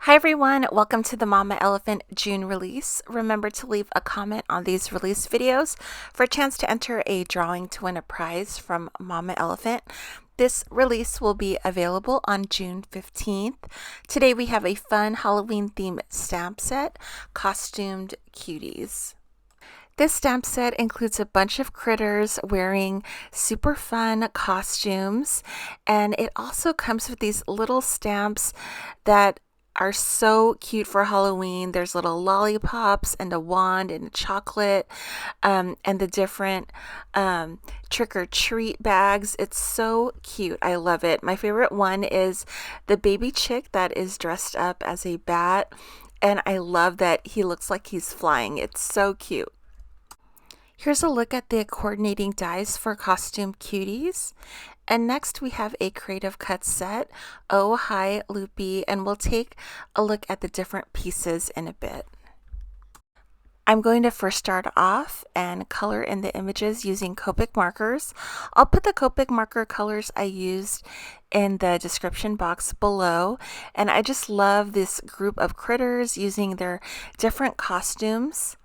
Hi everyone, welcome to the Mama Elephant June release. Remember to leave a comment on these release videos for a chance to enter a drawing to win a prize from Mama Elephant. This release will be available on June 15th. Today we have a fun Halloween themed stamp set, Costumed Cuties. This stamp set includes a bunch of critters wearing super fun costumes, and it also comes with these little stamps that are so cute for Halloween. There's little lollipops and a wand and a chocolate, and the different trick-or-treat bags. It's so cute. I love it. My favorite one is the baby chick that is dressed up as a bat, and I love that he looks like he's flying. It's so cute. Here's a look at the coordinating dies for Costume Cuties. And next we have a Creative Cut set, Oh Hi Loopy, and we'll take a look at the different pieces in a bit. I'm going to first start off and color in the images using Copic Markers. I'll put the Copic marker colors I used in the description box below, and I just love this group of critters using their different costumes.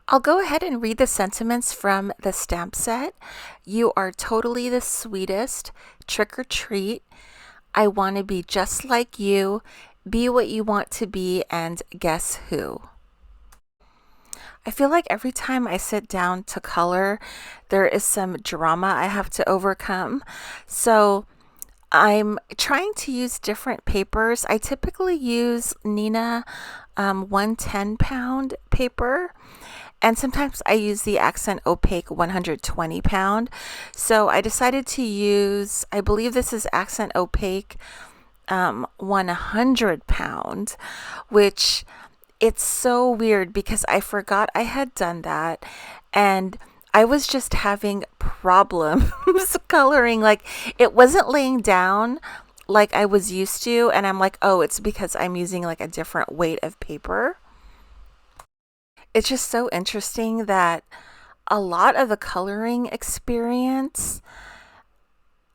I'll go ahead and read the sentiments from the stamp set. You are totally the sweetest. Trick or treat. I want to be just like you. Be what you want to be, and guess who? I feel like every time I sit down to color, there is some drama I have to overcome. So I'm trying to use different papers. I typically use Nina 110 pound paper. And sometimes I use the Accent Opaque 120 pound. So I decided to use, I believe this is Accent Opaque 100 pound, which it's so weird because I forgot I had done that. And I was just having problems coloring. Like it wasn't laying down like I was used to. And I'm like, oh, it's because I'm using like a different weight of paper. It's just so interesting that a lot of the coloring experience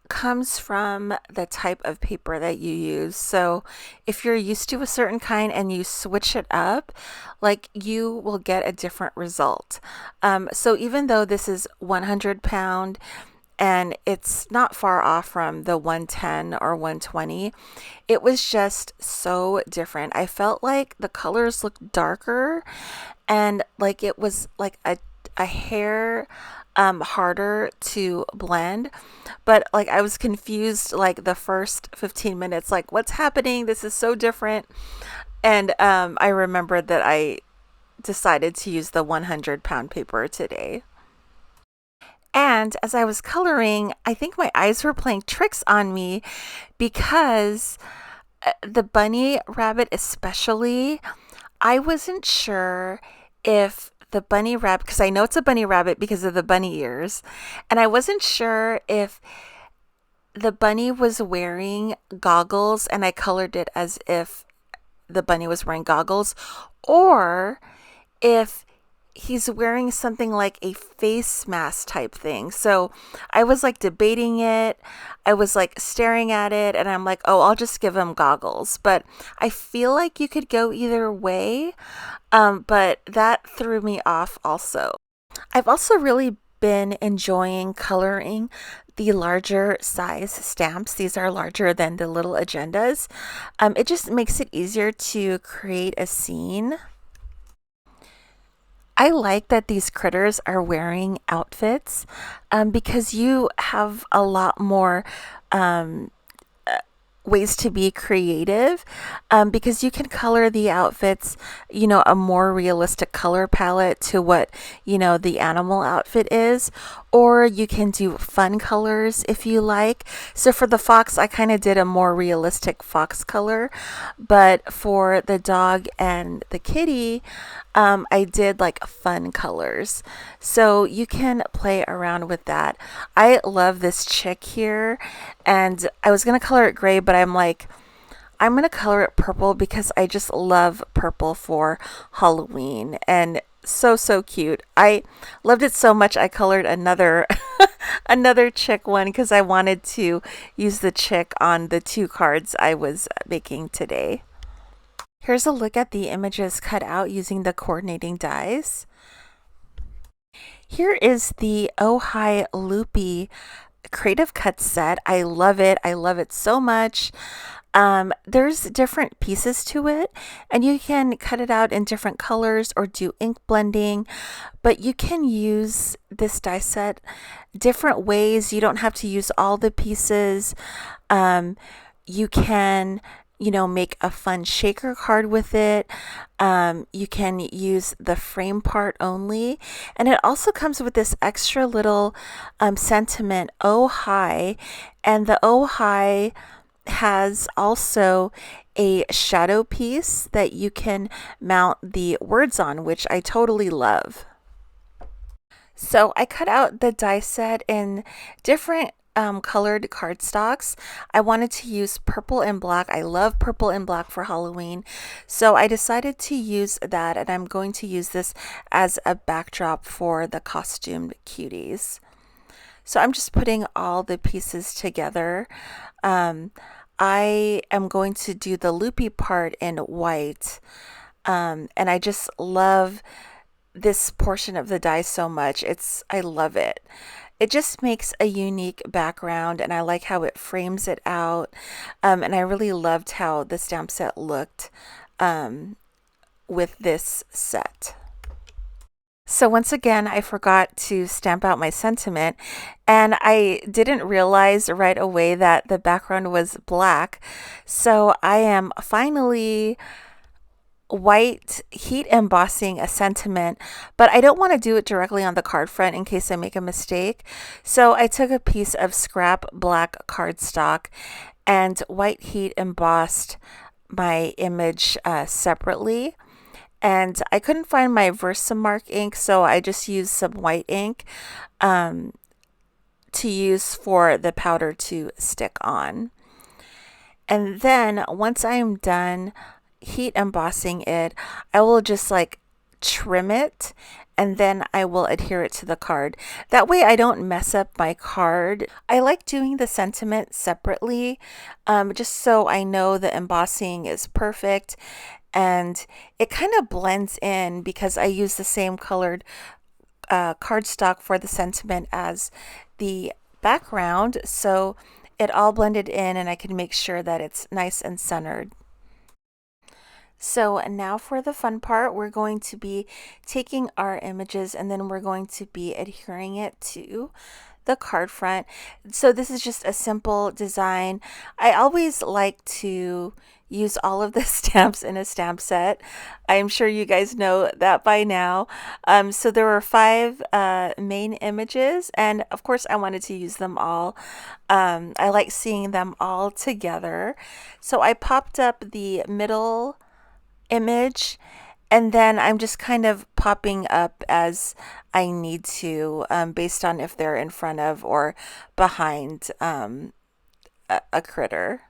comes from the type of paper that you use. So if you're used to a certain kind and you switch it up, like you will get a different result. So even though this is 100 pound and it's not far off from the 110 or 120, it was just so different. I felt like the colors looked darker and like it was like a hair harder to blend, but like I was confused like the first 15 minutes, like what's happening? This is so different. And I remembered that I decided to use the 100 pound paper today. And as I was coloring, I think my eyes were playing tricks on me because the bunny rabbit especially, I wasn't sure if the bunny rabbit, because I know it's a bunny rabbit because of the bunny ears, and I wasn't sure if the bunny was wearing goggles and I colored it as if the bunny was wearing goggles, or if he's wearing something like a face mask type thing. So I was like debating it. I was like staring at it and I'm like, oh, I'll just give him goggles. But I feel like you could go either way. But that threw me off also. I've also really been enjoying coloring the larger size stamps. These are larger than the little agendas. It just makes it easier to create a scene. I like that these critters are wearing outfits because you have a lot more ways to be creative because you can color the outfits, a more realistic color palette to what, the animal outfit is, or you can do fun colors if you like. So for the fox, I kind of did a more realistic fox color, but for the dog and the kitty, I did like fun colors. So you can play around with that. I love this chick here, and I was going to color it gray, but I'm like, I'm going to color it purple because I just love purple for Halloween. And so cute. I loved it so much I colored another another chick one because I wanted to use the chick on the two cards I was making today. Here's a look at the images cut out using the coordinating dies. Here is the Oh Hi Loopy Creative Cut set. I love it. I love it so much. There's different pieces to it, and you can cut it out in different colors or do ink blending, but you can use this die set different ways. You don't have to use all the pieces. You can, make a fun shaker card with it. You can use the frame part only. And it also comes with this extra little sentiment, Oh Hi. And the Oh Hi has also a shadow piece that you can mount the words on, which I totally love. So I cut out the die set in different colored cardstocks. I wanted to use purple and black. I love purple and black for Halloween. So I decided to use that, and I'm going to use this as a backdrop for the costumed cuties. So I'm just putting all the pieces together. I am going to do the loopy part in white. And I just love this portion of the die so much. I love it. It just makes a unique background, and I like how it frames it out. And I really loved how the stamp set looked with this set. So once again, I forgot to stamp out my sentiment, and I didn't realize right away that the background was black. So I am finally white heat embossing a sentiment, but I don't want to do it directly on the card front in case I make a mistake. So I took a piece of scrap black cardstock and white heat embossed my image separately. And I couldn't find my Versamark ink, so I just used some white ink to use for the powder to stick on. And then once I'm done heat embossing it, I will just trim it, and then I will adhere it to the card. That way I don't mess up my card. I like doing the sentiment separately, just so I know the embossing is perfect, and it kind of blends in because I use the same colored cardstock for the sentiment as the background, so it all blended in, and I can make sure that it's nice and centered. So now for the fun part, we're going to be taking our images and then we're going to be adhering it to the card front. So this is just a simple design. I always like to use all of the stamps in a stamp set. I'm sure you guys know that by now. So there were 5 main images, and of course I wanted to use them all. I like seeing them all together. So I popped up the middle image, and then I'm just kind of popping up as I need to, based on if they're in front of or behind a critter.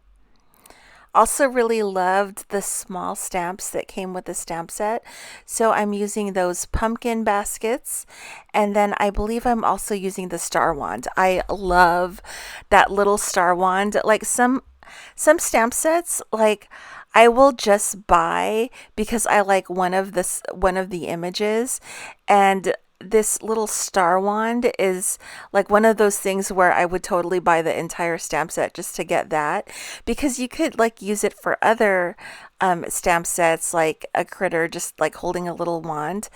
Also really loved the small stamps that came with the stamp set. So I'm using those pumpkin baskets, and then I believe I'm also using the star wand. I love that little star wand. Like some stamp sets, I will just buy because I like one of the images, and this little star wand is like one of those things where I would totally buy the entire stamp set just to get that, because you could use it for other stamp sets, like a critter just holding a little wand.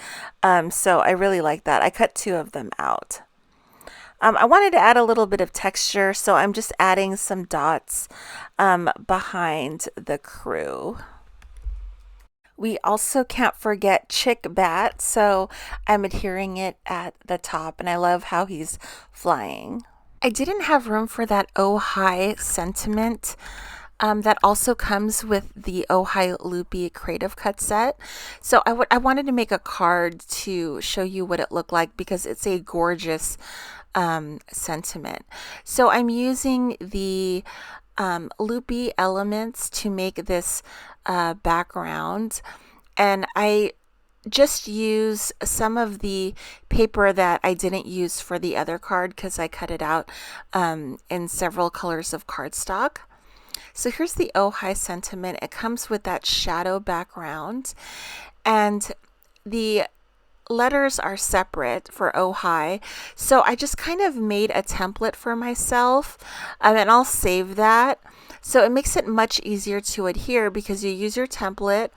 So I really like that. I cut 2 of them out. I wanted to add a little bit of texture, so I'm just adding some dots behind the crew. We also can't forget Chick Bat, so I'm adhering it at the top, and I love how he's flying. I didn't have room for that Oh Hi sentiment. That also comes with the Oh Hi Loopy Creative Cut set. So I wanted to make a card to show you what it looked like because it's a gorgeous sentiment. So I'm using the loopy elements to make this background, and I just use some of the paper that I didn't use for the other card because I cut it out in several colors of cardstock. So here's the Oh Hi sentiment. It comes with that shadow background, and the letters are separate for Oh Hi. So I just kind of made a template for myself, and I'll save that. So it makes it much easier to adhere because you use your template,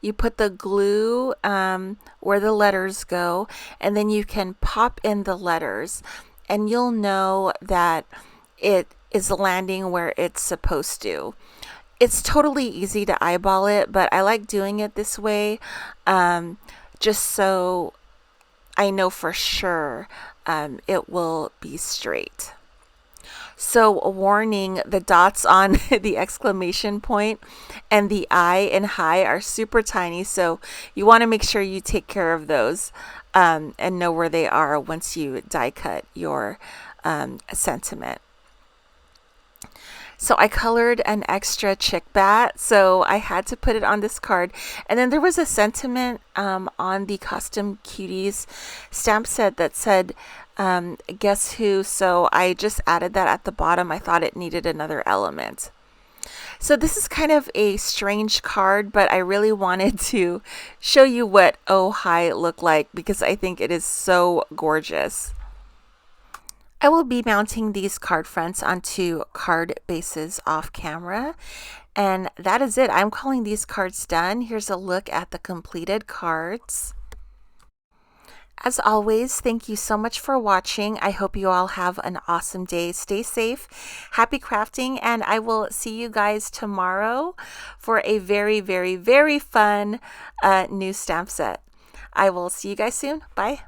you put the glue where the letters go, and then you can pop in the letters, and you'll know that it is landing where it's supposed to. It's totally easy to eyeball it, but I like doing it this way, just so I know for sure it will be straight. So, a warning, the dots on the exclamation point and the I in hi are super tiny, so you want to make sure you take care of those and know where they are once you die cut your sentiment. So I colored an extra chick bat, so I had to put it on this card. And then there was a sentiment on the Custom Cuties stamp set that said, guess who? So I just added that at the bottom. I thought it needed another element. So this is kind of a strange card, but I really wanted to show you what Oh Hi looked like because I think it is so gorgeous. I will be mounting these card fronts onto card bases off camera. And that is it. I'm calling these cards done. Here's a look at the completed cards. As always, thank you so much for watching. I hope you all have an awesome day. Stay safe, happy crafting, and I will see you guys tomorrow for a very, very, very fun new stamp set. I will see you guys soon. Bye.